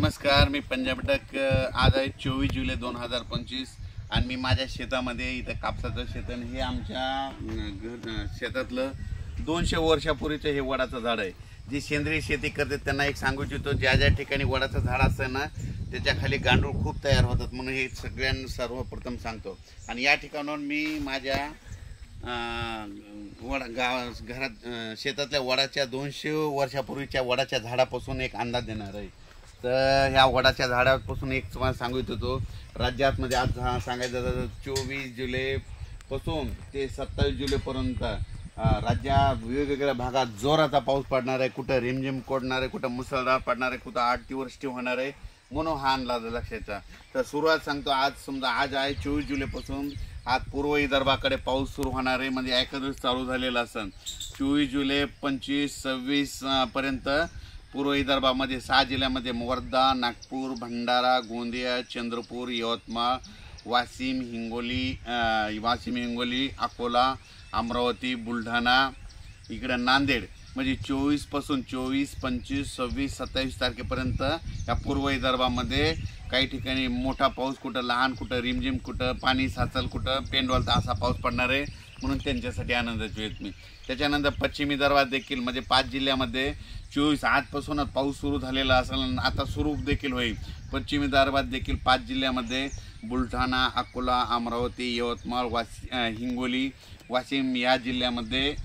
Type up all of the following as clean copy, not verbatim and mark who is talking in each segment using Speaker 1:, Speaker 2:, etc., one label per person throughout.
Speaker 1: नमस्कार, मी पंजाब डक। आज आहे 24 जुलै 2025 आणि मी माझ्या शेतामध्ये इथं कापसाचं शेत आहे। हे आमच्या शेतातलं 200 वर्षापूर्वीचं हे वडाचं झाड आहे। जी सेंद्रिय शेती करते त्यांना एक सांगू इच्छितो, ज्या ज्या ठिकाणी वडाचं झाड असतं ना त्याच्या खाली गांडूळ खूप तयार होतात, म्हणून हे सगळ्यांना सर्वप्रथम सांगतो। आणि या ठिकाणाहून मी माझ्या घरात शेतातल्या वडाच्या 200 वर्षापूर्वीच्या वडाच्या झाडापासून एक अंदाज देणार आहे। तर ह्या वडाच्या झाडापासून एक तुम्हाला सांगू इच्छितो, राज्यामध्ये आज सांगायचं तर 24 जुलैपासून ते 27 जुलैपर्यंत राज्यात वेगवेगळ्या भागात जोराचा पाऊस पडणार आहे। कुठं रिमझिम पडणार आहे, कुठं मुसळधार पडणार आहे, कुठं 8 वृष्टी होणार आहे, म्हणून हा अंदाज लक्षाचा। तर सुरुवात सांगतो, आज समजा आज आहे 24 जुलैपासून आज पूर्व विदर्भाकडे पाऊस सुरू होणार आहे। म्हणजे एका दिवस चालू झालेला असेल 24 जुलै 25 26 पर्यंत पूर्व विदर्भामध्ये 6 जिल्ह्यामध्ये वर्धा, नागपूर, भंडारा, गोंदिया, चंद्रपूर, यवतमाळ, वाशिम, हिंगोली, अकोला, अमरावती, बुलढाणा, इकडे नांदेड, म्हणजे 24 पासून 24, 25, 26, 27 तारखेपर्यंत या पूर्व विदर्भामध्ये काही ठिकाणी मोठा पाऊस, कुठं लहान, कुठं रिमझिम, कुठं पाणी साचल, कुठं पेंडवलता असा पाऊस पडणार आहे, म्हणून त्यांच्यासाठी आनंदाची वेळ मी। त्याच्यानंतर पश्चिम विदर्भात देखील म्हणजे 5 जिल्ह्यामध्ये 24 आजपासूनच पाऊस सुरू झालेला असेल, आता सुरू देखील होईल। पश्चिम विदर्भात देखील 5 जिल्ह्यामध्ये बुलढाणा, अकोला, अमरावती, यवतमाळ, हिंगोली, वाशिम या जिल्ह्यामध्ये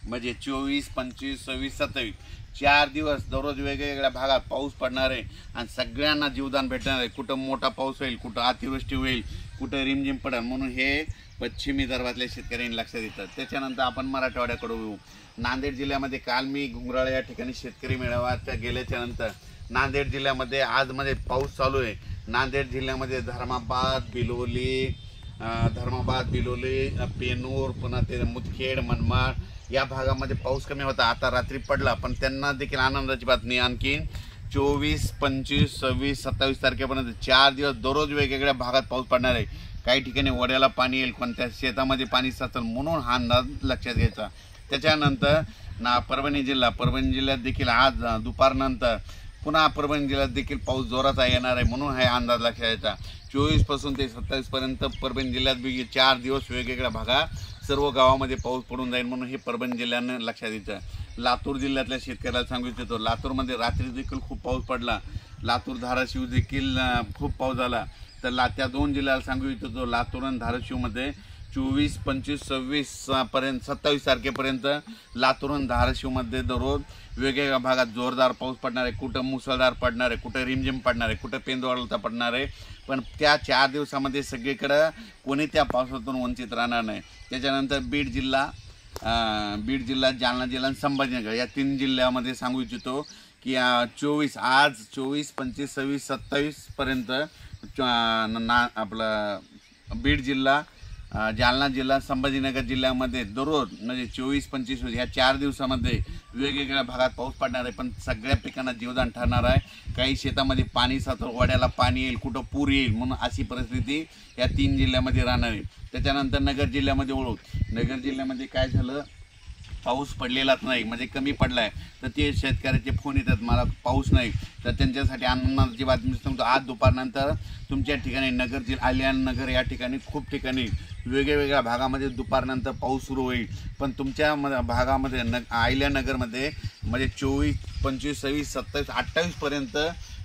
Speaker 1: म्हणजे 24, 25, 26, 27 4 दिवस दररोज वेगवेगळ्या भागात पाऊस पडणार आहे आणि सगळ्यांना जीवदान भेटणार आहे। कुठं मोठा पाऊस होईल, कुठं अतिवृष्टी होईल, कुठं रिमझिम पडेल, म्हणून हे पश्चिम विदर्भातल्या शेतकऱ्यांनी लक्षात येतात। त्याच्यानंतर आपण मराठवाड्याकडे येऊ। नांदेड जिल्ह्यामध्ये काल मी घुंगराळे या ठिकाणी शेतकरी मेळाव्यात गेल्याच्या नंतर नांदेड जिल्ह्यामध्ये आज मध्ये पाऊस चालू आहे। नांदेड जिल्ह्यामध्ये धर्माबाद, बिलोली, पेनूर, पुन्हा ते मुदखेड, मनमाड या भागामध्ये पाऊस कमी होता, आता रात्री पडला, पण त्यांना देखील आनंदाची बातमी। आणखी 24, 25, 26, 27 तारखेपर्यंत 4 दिवस दररोज वेगवेगळ्या भागात पाऊस पडणार आहे। काही ठिकाणी वड्याला पाणी येईल, कोणत्या शेतामध्ये पाणी साचेल, म्हणून हा अंदाज लक्षात घ्यायचा। त्याच्यानंतर परभणी जिल्ह्यात देखील आज दुपारनंतर पुन्हा परभणी जिल्ह्यात देखील पाऊस जोराचा येणार आहे, म्हणून हा अंदाज लक्षात घ्यायचा। 24 पासून ते 27 पर्यंत परभणी जिल्ह्यात 4 दिवस वेगवेगळ्या भागात सर्व गावामध्ये पाऊस पडून जाईल, म्हणून हे परभणी जिल्ह्यानं लक्षात द्यायचं। लातूर जिल्ह्यातल्या शेतकऱ्याला सांगू इच्छितो, लातूरमध्ये रात्री देखील खूप पाऊस पडला, लातूर धाराशिव देखील खूप पाऊस झाला। तर त्या 2 जिल्ह्याला सांगू इच्छितो, लातूर आणि धाराशिवमध्ये 24, 25, 26 पर्यंत 27 तारखेपर्यंत लातूर आणि धाराशिवमध्ये दररोज वेगवेगळ्या भागात जोरदार पाऊस पडणार आहे, कुठं मुसळधार पडणार आहे, कुठं रिमझिम पडणार आहे, कुठं पेंदवळता पडणार आहे, पण त्या 4 दिवसामध्ये सगळीकडं कोणी त्या पावसातून वंचित राहणार नाही। त्याच्यानंतर बीड जिल्हा, जालना जिल्हा आणि संभाजीनगर या 3 जिल्ह्यामध्ये सांगू इच्छितो की आज 24, 25, 26, 27 पर्यंत आपलं बीड जिल्हा, जालना जिल्हा, संभाजीनगर जिल्ह्यामध्ये दररोज म्हणजे 24, 25 या 4 दिवसामध्ये वेगवेगळ्या भागात पाऊस पडणार आहे, पण सगळ्या पिकांना जीवदान ठरणार आहे। काही शेतामध्ये पाणी साचल, वड्याला पाणी येईल, कुठं पूर येईल, म्हणून अशी परिस्थिती या 3 जिल्ह्यामध्ये राहणार आहे। त्याच्यानंतर नगर जिल्ह्यामध्ये वळू। नगर जिल्ह्यामध्ये काय झालं, पाऊस पडलेलाच नाही, म्हणजे कमी पडला आहे, तर ते शेतकऱ्याचे फोन येतात मला पाऊस नाही, तर त्यांच्यासाठी आनंदाची बातमी सांगतो। आज दुपारनंतर तुमच्या ठिकाणी नगर या ठिकाणी खूप ठिकाणी वेगवेगळ्या भागामध्ये दुपारनंतर पाऊस सुरू होईल, पण तुमच्या भागामध्ये आयल्यानगरमध्ये म्हणजे 24, 25, 26, 27, 28 पर्यंत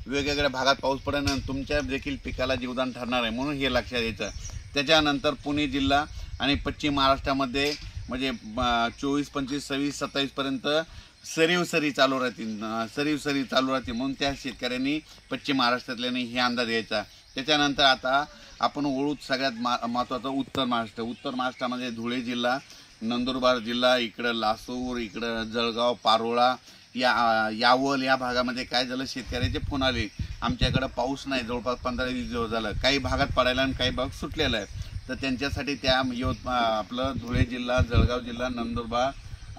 Speaker 1: वेगवेगळ्या भागात पाऊस पडेल आणि तुमच्या देखील पिकाला जीवदान ठरणार आहे, म्हणून हे लक्षात घ्यायचं। त्याच्यानंतर पुणे जिल्हा आणि पश्चिम महाराष्ट्रामध्ये म्हणजे 24, 25, 26, 27 पर्यंत सरी चालू राहतील, म्हणून त्या शेतकऱ्यांनी पश्चिम महाराष्ट्रातल्याने हे अंदाज घ्यायचा। त्याच्यानंतर आता आपण वळू सगळ्यात महत्त्वाचं उत्तर महाराष्ट्रामध्ये धुळे जिल्हा, नंदुरबार जिल्हा, इकडं लासूर, इकडं जळगाव, पारोळा यावल या भागामध्ये काय झालं, शेतकऱ्याचे फोन आले, आमच्याकडं पाऊस नाही, जवळपास 15-20 दिवस झालं, काही भागात पडायला आणि काही भाग सुटलेला आहे। तर त्यांच्यासाठी त्या आपलं धुळे जिल्हा, जळगाव जिल्हा, नंदुरबार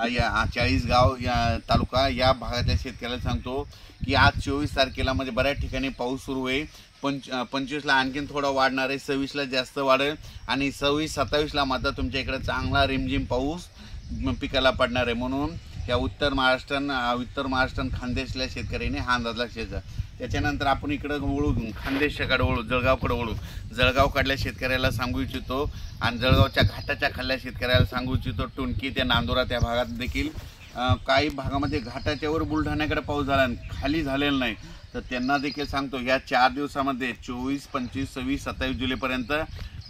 Speaker 1: या 40गाव या तालुका या भागातल्या शेतकऱ्याला सांगतो की आज 24 तारखेला म्हणजे बऱ्याच ठिकाणी पाऊस सुरू होईल। 25ला आणखीन थोडा वाढणार आहे, 26ला जास्त वाढेल आणि 26, 27ला मात्र तुमच्या इकडे चांगला रिमझिम पाऊस पिकाला पडणार आहे, म्हणून या उत्तर महाराष्ट्र खानदेशल्या शेतकऱ्यांनी हा अंदाज लक्षात घ्यायचा। त्याच्यानंतर आपण इकडं वळू, खानदेशाकडे वळू, जळगावकडे वळू. जळगावकडल्या शेतकऱ्याला सांगू इच्छितो आणि जळगावच्या घाटाच्या खाल्ल्या शेतकऱ्याला सांगू इच्छितो. टुणकी ते नांदुरा त्या भागात देखील काही भागामध्ये घाटाच्यावर बुलढाण्याकडे पाऊस झाला आणि खाली झालेला नाही. तर त्यांना देखील सांगतो ह्या 4 दिवसामध्ये 24, 25, 26, 27 जुलैपर्यंत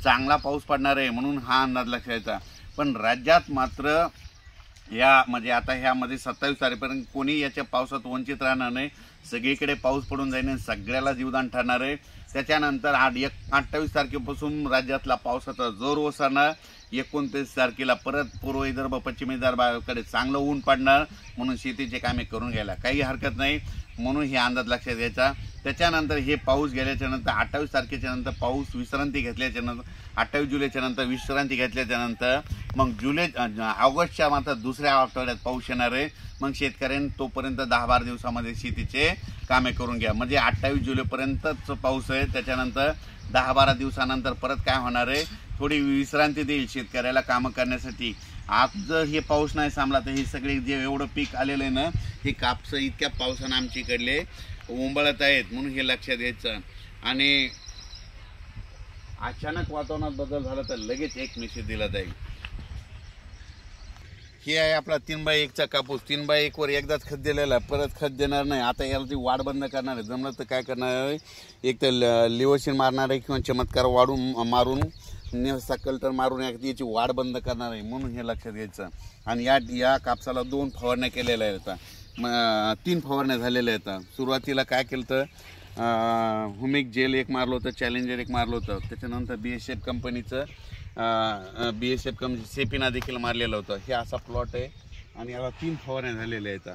Speaker 1: चांगला पाऊस पडणार आहे, म्हणून हा अंदाज लक्षात घ्यायचा. पण राज्यात मात्र या म्हणजे आता ह्यामध्ये 27 तारखेपर्यंत कोणी याच्या पावसात वंचित राहणार नाही. सगळीकडे पाऊस पडून जाईन, सगळ्याला जीवदान ठरणार आहे. त्याच्यानंतर 28 तारखेपासून राज्यातला पावसाचा जोर ओसरणार. 29 तारखेला परत पूर्व विदर्भ, पश्चिम विदर्भाकडे चांगलं ऊन पडणार, म्हणून शेतीचे कामे करून घ्यायला काही हरकत नाही, म्हणून हे अंदाज लक्षात घ्यायचा. त्याच्यानंतर हे पाऊस गेल्याच्या नंतर 28 तारखेच्या नंतर पाऊस विश्रांती घेतल्याच्या नंतर 28 जुलैच्या नंतर विश्रांती घेतल्याच्या नंतर मग ऑगस्टच्या मात्र दुसऱ्या आठवड्यात पाऊस येणार आहे. मग शेतकऱ्यांनी तोपर्यंत 10-12 दिवसामध्ये शेतीचे कामे करून घ्या. म्हणजे 28 जुलैपर्यंतच पाऊस आहे. त्याच्यानंतर 10-12 दिवसानंतर परत काय होणार आहे, थोडी विश्रांती देईल शेतकऱ्याला कामं करण्यासाठी. आज जर हे पाऊस नाही थांबला तर हे सगळे जे एवढं पीक आलेलं आहे ना, हे कापसं इतक्या पावसानं आमच्याकडले उंबळत आहेत, म्हणून हे लक्षात घ्यायचं. आणि अचानक वातावरणात बदल झाला तर लगेच एक मेसेज दिला जाईल. हे आहे आपला 3x1चा कापूस. 3x1 वर एकदाच खत दिलेला, परत खत देणार नाही. आता याची वाढ बंद करणार आहे. जमलं तर काय करणार आहे, एक तर लिव्हरशीन मारणार आहे किंवा चमत्कार मारून कल्टर मारून याची वाढ बंद करणार आहे, म्हणून हे लक्षात घ्यायचं. आणि या कापसाला 2 फवारण्या केलेल्या आहेत, 3 फवारण्या झालेल्या आहेत. सुरुवातीला काय केलं तर हुमिक जेल एक मारलं होतं, चॅलेंजर एक मारलं होतं. त्याच्यानंतर BSF कंपनीचं सेपिना देखील मारलेलं होतं. हे असा प्लॉट आहे आणि याला 3 फवारण्या झालेल्या आहेत.